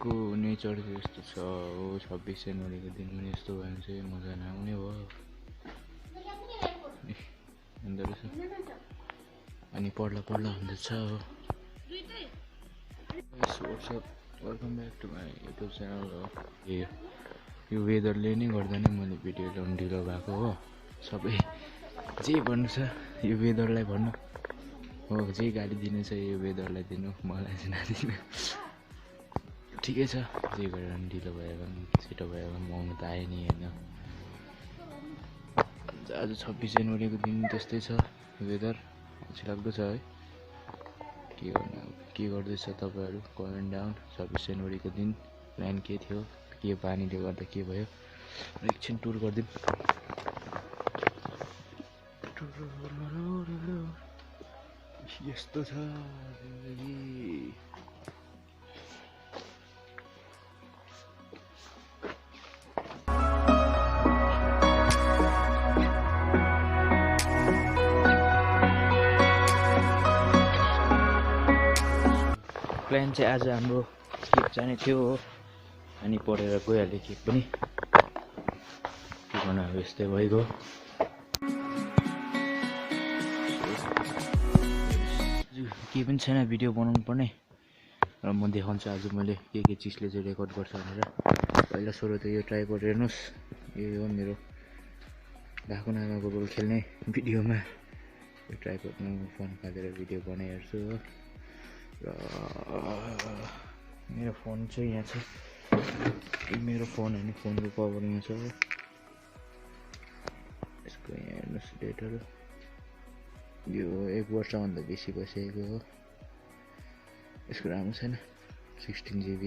को नेचर चाहिँ यस्तो छ हो 26 जनवरीको दिन पनि यस्तो भयो भने चाहिँ मजा नआउने भयो अनि पढ्ला हुँदैछ हो welcome back to my YouTube channel हो यो वेदरले नै गर्दा नै मैले भिडियो ल्याउनु ढिलो भएको हो सबै जे भन्नु छ यो वेदरलाई भन्नु हो जे गाली दिनु छ यो वेदरलाई दिनु मलाई चाहिँ नदिनु ठिकै छ जे गरेर पनि ढिलो भयो भने छिटो भयो भने आउनु त आयो नि होइन आज 26 जनवरीको दिन त्यस्तै छ वेदर अछिलाग्दो छ है के गर्नु के गर्दैछ तपाईँहरू कमेन्ट डाउन 26 जनवरीको दिन प्लान के थियो के पानीले गर्दा के भयो एकछिन टुर गरिदिउँ यस्तो छ जिन्दगी प्लान चाहिँ आज हाम्रो केप जाने थियो हो अनि पढेर गइहाल्यो केप पनि के गर्नु अब यस्तै भइगयो केही पनि छैन भिडियो बनाउनु पर्ने र म देखाउँछु आज मैले के चिजले चाहिँ रेकर्ड गर्छ भनेर पहिला सुरु त यो ट्राइपड हेर्नुहोस् यो हो मेरो भाको नामाको रोल खेल्ने भिडियोमा यो ट्राइपडमा फोन फालेर भिडियो बनाइहेर्छु हो र मेरो फोन चाहिँ यहाँ छ मेरो फोन होइन फोनको कभर यहाँ छ यसको यहाँ हेर्नुहोस् डेटहरू यो 1 वर्षभन्दा बेसी भइसकेको हो यसको राम्रो छैन 16 GB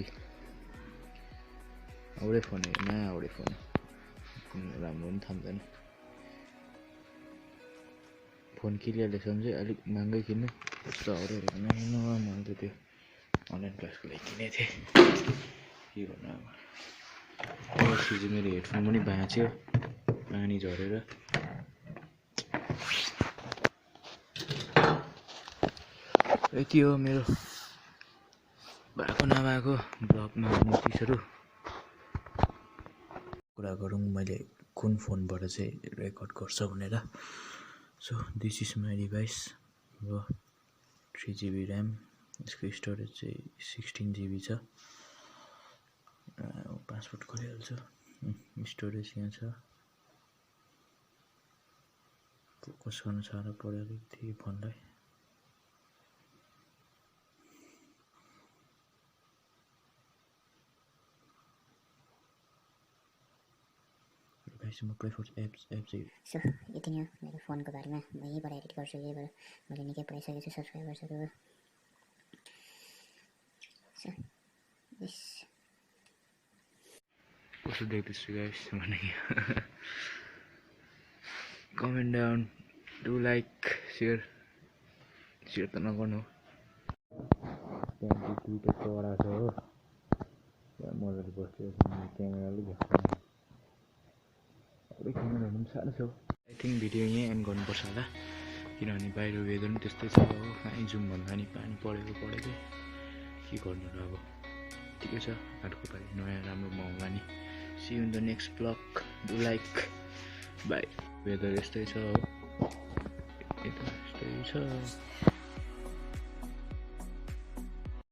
आउडे फोन हो नआउडे फोन राम्रो पनि थाम्दैन फोन किलिहाले सम्झे अलिक महँगै किन्नु यस्तो अरूहरू नकिन्नु मैले त त्यो अनलाइन क्लासको लागि किनेको थिएँ के गर्नु अब अस्ति चाहिँ मेरो हेडफोन पनि भाँच्यो पानी झरेर यति हो मेरो भएको नभएको ब्लगमा चिजहरू कुरा गरौँ मैले कुन फोनबाट चाहिँ रेकर्ड गर्छ भनेर so this is my device हो 3 GB ऱ्याम यसको स्टोरेज चाहिँ 16 GB छ 5 फुट खोलिहाल्छ स्टोरेज यहाँ छ फोकस गर्नु साह्रो पर्यो अलिकति फोनलाई सो यति नै हो मेरो फोनको बारेमा म यहीँबाट एडिट गर्छु यहीँबाट मैले निकै पाइसकेको छु सब्सक्राइबर्सहरू सो कस्तो देख्दैछु गाइस भने comment down do like share त नगर्नु त्यहाँ दुईवटा चरा छ हो त्यहाँ मजाले बसिरहेको छ क्यामेरा अलिक क्यामेराहरू पनि साह्रो छ आई थिङ्क भिडियो यहीँ एन्ड गर्नुपर्छ होला किनभने बाहिर वेदर पनि त्यस्तै छ हो कहीँ जाउँ भन्दा पनि पानी परेको के गर्नु र अब ठिकै छ अर्को पालि नयाँ राम्रो मगाउला नि see you in the next vlog do like bye वेदर यस्तै छ हो यता यस्तै छ